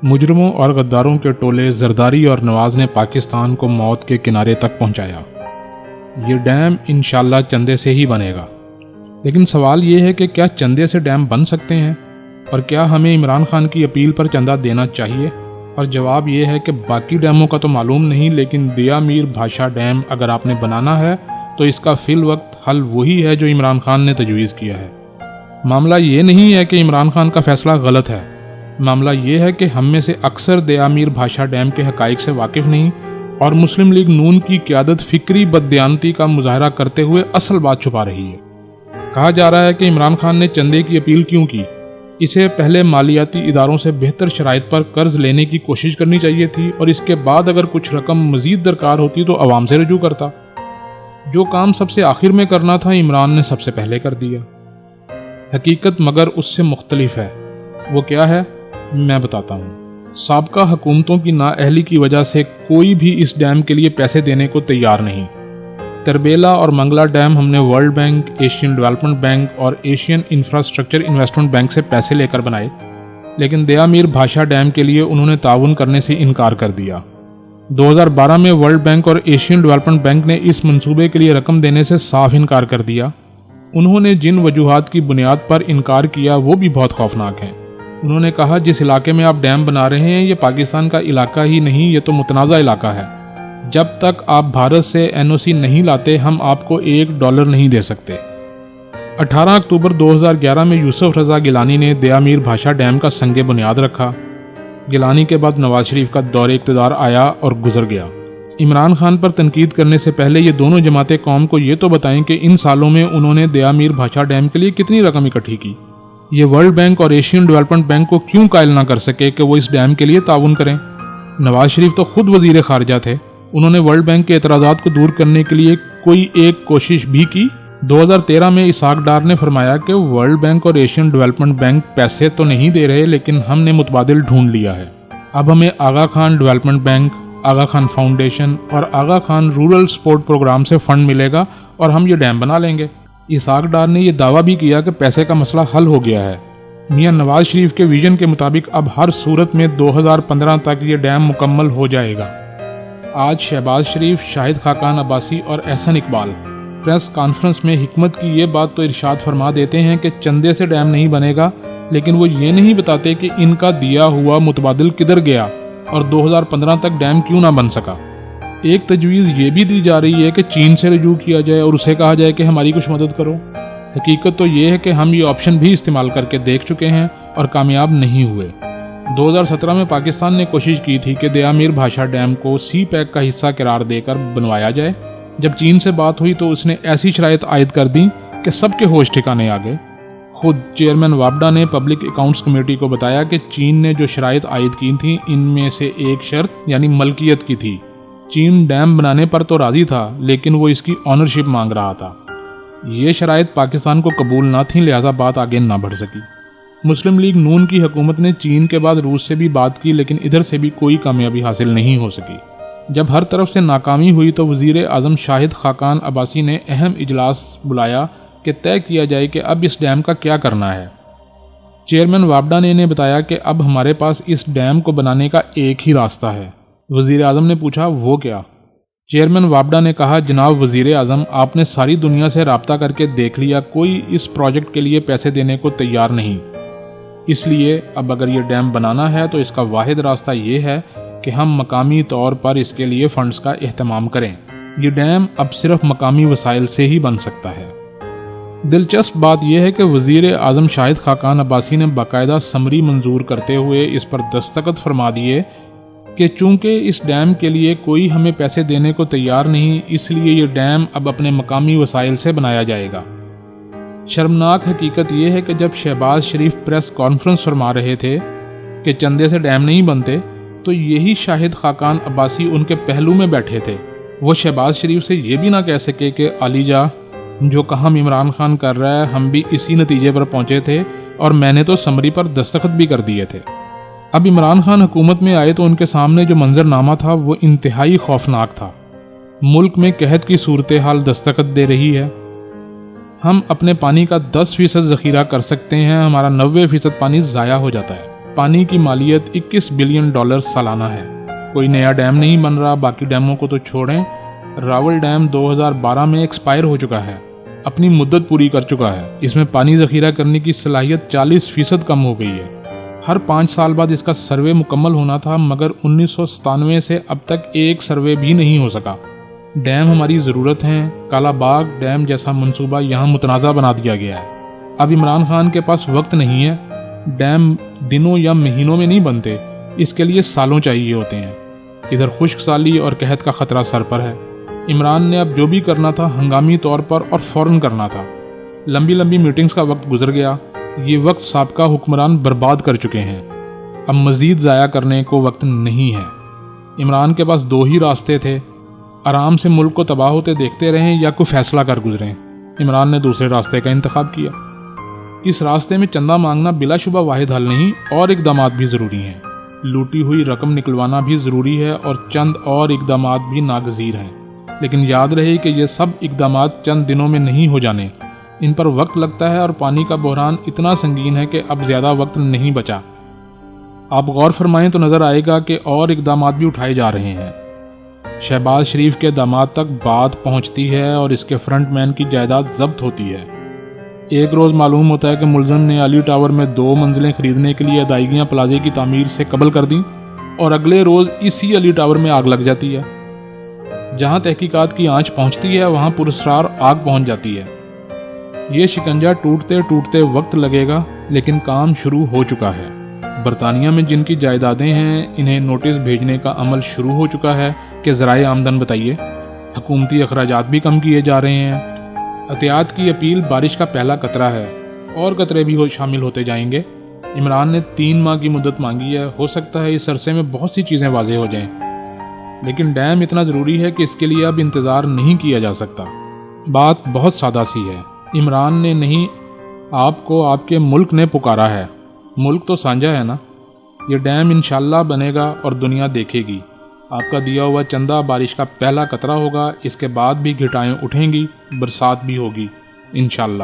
مجرموں اور غداروں کے ٹولے زرداری اور نواز نے پاکستان کو موت کے کنارے تک پہنچایا۔ یہ ڈیم انشاءاللہ چندے سے ہی بنے گا، لیکن سوال یہ ہے کہ کیا چندے سے ڈیم بن سکتے ہیں، اور کیا ہمیں عمران خان کی اپیل پر چندہ دینا چاہیے؟ اور جواب یہ ہے کہ باقی ڈیموں کا تو معلوم نہیں، لیکن دیا میر بھاشا ڈیم اگر آپ نے بنانا ہے تو اس کا فی الوقت حل وہی ہے جو عمران خان نے تجویز کیا ہے۔ معاملہ یہ نہیں ہے کہ عمران خان کا فیصلہ غلط ہے، معاملہ یہ ہے کہ ہم میں سے اکثر دیا میر بھاشا ڈیم کے حقائق سے واقف نہیں، اور مسلم لیگ نون کی قیادت فکری بددیانتی کا مظاہرہ کرتے ہوئے اصل بات چھپا رہی ہے۔ کہا جا رہا ہے کہ عمران خان نے چندے کی اپیل کیوں کی؟ اسے پہلے مالیاتی اداروں سے بہتر شرائط پر قرض لینے کی کوشش کرنی چاہیے تھی، اور اس کے بعد اگر کچھ رقم مزید درکار ہوتی تو عوام سے رجوع کرتا۔ جو کام سب سے آخر میں کرنا تھا عمران نے سب سے پہلے کر دیا۔ حقیقت مگر اس سے مختلف ہے۔ وہ کیا ہے؟ میں بتاتا ہوں۔ سابقہ حکومتوں کی نااہلی کی وجہ سے کوئی بھی اس ڈیم کے لیے پیسے دینے کو تیار نہیں۔ تربیلا اور منگلا ڈیم ہم نے world bank, Asian development bank اور ایشین انفراسٹرکچر انویسٹمنٹ بینک سے پیسے لے کر بنائے، لیکن دیا میر بھاشا ڈیم کے لیے انہوں نے تعاون کرنے سے انکار کر دیا۔ 2012 میں ورلڈ بینک اور ایشین ڈیولپمنٹ بینک نے اس منصوبے کے لیے رقم دینے سے صاف انکار کر دیا۔ انہوں نے جن وجوہات کی بنیاد پر انکار کیا وہ بھی بہت خوفناک ہیں۔ انہوں نے کہا جس علاقے میں آپ ڈیم بنا رہے ہیں یہ پاکستان کا علاقہ ہی نہیں، یہ تو متنازع علاقہ ہے۔ جب تک آپ بھارت سے NOC نہیں لاتے ہم آپ کو $1 نہیں دے سکتے۔ 18 اکتوبر 2011 میں یوسف رضا گیلانی نے دیا میر بھاشا ڈیم کا سنگ بنیاد رکھا۔ گیلانی کے بعد نواز شریف کا دور اقتدار آیا اور گزر گیا۔ عمران خان پر تنقید کرنے سے پہلے یہ دونوں جماعتیں قوم کو یہ تو بتائیں کہ ان سالوں میں انہوں نے دیا میر بھاشا ڈیم کے لیے کتنی رقم اکٹھی کی۔ یہ ورلڈ بینک اور ایشین ڈیولپمنٹ بینک کو کیوں قائل نہ کر سکے کہ وہ اس ڈیم کے لیے تعاون کریں؟ نواز شریف تو خود وزیر خارجہ تھے، انہوں نے ورلڈ بینک کے اعتراضات کو دور کرنے کے لیے کوئی ایک کوشش بھی کی؟ 2013 میں اسحاق ڈار نے فرمایا کہ ورلڈ بینک اور ایشین ڈیولپمنٹ بینک پیسے تو نہیں دے رہے لیکن ہم نے متبادل ڈھونڈ لیا ہے۔ اب ہمیں آغا خان ڈیولپمنٹ بینک، آغا خان فاؤنڈیشن اور آغا خان رورل سپورٹ پروگرام سے فنڈ ملے گا اور ہم یہ ڈیم بنا لیں گے۔ اسحاق ڈار نے یہ دعویٰ بھی کیا کہ پیسے کا مسئلہ حل ہو گیا ہے۔ میاں نواز شریف کے ویژن کے مطابق اب ہر صورت میں 2015 تک یہ ڈیم مکمل ہو جائے گا۔ آج شہباز شریف، شاہد خاقان عباسی اور احسن اقبال پریس کانفرنس میں حکمت کی یہ بات تو ارشاد فرما دیتے ہیں کہ چندے سے ڈیم نہیں بنے گا، لیکن وہ یہ نہیں بتاتے کہ ان کا دیا ہوا متبادل کدھر گیا اور 2015 تک ڈیم کیوں نہ بن سکا۔ ایک تجویز یہ بھی دی جا رہی ہے کہ چین سے رجوع کیا جائے اور اسے کہا جائے کہ ہماری کچھ مدد کرو۔ حقیقت تو یہ ہے کہ ہم یہ آپشن بھی استعمال کر کے دیکھ چکے ہیں اور کامیاب نہیں ہوئے۔ 2017 میں پاکستان نے کوشش کی تھی کہ دیا میر بھاشا ڈیم کو سی پیک کا حصہ قرار دے کر بنوایا جائے۔ جب چین سے بات ہوئی تو اس نے ایسی شرائط عائد کر دیں کہ سب کے ہوش ٹھکانے آ گئے۔ خود چیئرمین وابڈا نے پبلک اکاؤنٹس کمیٹی کو بتایا کہ چین نے جو شرائط عائد کی تھیں ان میں سے ایک شرط یعنی ملکیت کی تھی۔ چین ڈیم بنانے پر تو راضی تھا لیکن وہ اس کی آنرشپ مانگ رہا تھا۔ یہ شرائط پاکستان کو قبول نہ تھیں، لہٰذا بات آگے نہ بڑھ سکی۔ مسلم لیگ نون کی حکومت نے چین کے بعد روس سے بھی بات کی لیکن ادھر سے بھی کوئی کامیابی حاصل نہیں ہو سکی۔ جب ہر طرف سے ناکامی ہوئی تو وزیر اعظم شاہد خاقان عباسی نے اہم اجلاس بلایا کہ طے کیا جائے کہ اب اس ڈیم کا کیا کرنا ہے۔ چیئرمین وابڈا نے انہیں بتایا کہ اب ہمارے پاس اس ڈیم کو بنانے کا ایک ہی راستہ ہے۔ وزیر اعظم نے پوچھا وہ کیا؟ چیئرمین وابڈا نے کہا جناب وزیر اعظم آپ نے ساری دنیا سے رابطہ کر کے دیکھ لیا، کوئی اس پروجیکٹ کے لیے پیسے دینے کو تیار نہیں، اس لیے اب اگر یہ ڈیم بنانا ہے تو اس کا واحد راستہ یہ ہے کہ ہم مقامی طور پر اس کے لیے فنڈز کا اہتمام کریں۔ یہ ڈیم اب صرف مقامی وسائل سے ہی بن سکتا ہے۔ دلچسپ بات یہ ہے کہ وزیر اعظم شاہد خاقان عباسی نے باقاعدہ سمری منظور کرتے ہوئے اس پر دستخط فرما دیے کہ چونکہ اس ڈیم کے لیے کوئی ہمیں پیسے دینے کو تیار نہیں، اس لیے یہ ڈیم اب اپنے مقامی وسائل سے بنایا جائے گا۔ شرمناک حقیقت یہ ہے کہ جب شہباز شریف پریس کانفرنس فرما رہے تھے کہ چندے سے ڈیم نہیں بنتے تو یہی شاہد خاقان عباسی ان کے پہلو میں بیٹھے تھے۔ وہ شہباز شریف سے یہ بھی نہ کہہ سکے کہ علی جا جو کام عمران خان کر رہا ہے ہم بھی اسی نتیجے پر پہنچے تھے اور میں نے تو سمری پر دستخط بھی کر دیے تھے۔ اب عمران خان حکومت میں آئے تو ان کے سامنے جو منظرنامہ تھا وہ انتہائی خوفناک تھا۔ ملک میں قحط کی صورتحال دستخط دے رہی ہے، ہم اپنے پانی کا 10% ذخیرہ کر سکتے ہیں، ہمارا 90% پانی ضائع ہو جاتا ہے۔ پانی کی مالیت $21 بلین سالانہ ہے۔ کوئی نیا ڈیم نہیں بن رہا، باقی ڈیموں کو تو چھوڑیں، راول ڈیم 2012 میں ایکسپائر ہو چکا ہے، اپنی مدت پوری کر چکا ہے۔ اس میں پانی ذخیرہ کرنے کی صلاحیت 40% کم ہو گئی ہے۔ ہر 5 سال بعد اس کا سروے مکمل ہونا تھا، مگر 1997 سے اب تک ایک سروے بھی نہیں ہو سکا۔ ڈیم ہماری ضرورت ہیں۔ کالا باغ ڈیم جیسا منصوبہ یہاں متنازع بنا دیا گیا ہے۔ اب عمران خان کے پاس وقت نہیں ہے۔ ڈیم دنوں یا مہینوں میں نہیں بنتے، اس کے لیے سالوں چاہیے ہوتے ہیں۔ ادھر خشک سالی اور قحط کا خطرہ سر پر ہے۔ عمران نے اب جو بھی کرنا تھا ہنگامی طور پر اور فوراً کرنا تھا۔ لمبی لمبی میٹنگز کا وقت گزر گیا، یہ وقت سابقہ حکمران برباد کر چکے ہیں، اب مزید ضائع کرنے کو وقت نہیں ہے۔ عمران کے پاس 2 ہی راستے تھے، آرام سے ملک کو تباہ ہوتے دیکھتے رہیں یا کوئی فیصلہ کر گزریں۔ عمران نے دوسرے راستے کا انتخاب کیا۔ اس راستے میں چندہ مانگنا بلا شبہ واحد حل نہیں، اور اقدامات بھی ضروری ہیں۔ لوٹی ہوئی رقم نکلوانا بھی ضروری ہے اور چند اور اقدامات بھی ناگزیر ہیں، لیکن یاد رہے کہ یہ سب اقدامات چند دنوں میں نہیں ہو جانے، ان پر وقت لگتا ہے، اور پانی کا بحران اتنا سنگین ہے کہ اب زیادہ وقت نہیں بچا۔ آپ غور فرمائیں تو نظر آئے گا کہ اور اقدامات بھی اٹھائے جا رہے ہیں۔ شہباز شریف کے داماد تک بات پہنچتی ہے اور اس کے فرنٹ مین کی جائیداد ضبط ہوتی ہے۔ ایک روز معلوم ہوتا ہے کہ ملزم نے علی ٹاور میں 2 منزلیں خریدنے کے لیے ادائیگیاں پلازے کی تعمیر سے قبل کر دیں، اور اگلے روز اسی علی ٹاور میں آگ لگ جاتی ہے۔ جہاں تحقیقات کی آنچ پہنچتی ہے وہاں پراسرار آگ پہنچ جاتی ہے۔ یہ شکنجہ ٹوٹتے ٹوٹتے وقت لگے گا، لیکن کام شروع ہو چکا ہے۔ برطانیہ میں جن کی جائیدادیں ہیں انہیں نوٹس بھیجنے کا عمل شروع ہو چکا ہے کہ ذرائع آمدن بتائیے۔ حکومتی اخراجات بھی کم کیے جا رہے ہیں۔ احتیاط کی اپیل بارش کا پہلا قطرہ ہے، اور قطرے بھی شامل ہوتے جائیں گے۔ عمران نے 3 ماہ کی مدت مانگی ہے، ہو سکتا ہے اس عرصے میں بہت سی چیزیں واضح ہو جائیں، لیکن ڈیم اتنا ضروری ہے کہ اس کے لیے اب انتظار نہیں کیا جا سکتا۔ بات بہت سادہ سی ہے، عمران نے نہیں، آپ کو آپ کے ملک نے پکارا ہے۔ ملک تو سانجا ہے نا۔ یہ ڈیم انشاءاللہ بنے گا اور دنیا دیکھے گی۔ آپ کا دیا ہوا چندہ بارش کا پہلا قطرہ ہوگا، اس کے بعد بھی گھٹائیں اٹھیں گی، برسات بھی ہوگی انشاءاللہ۔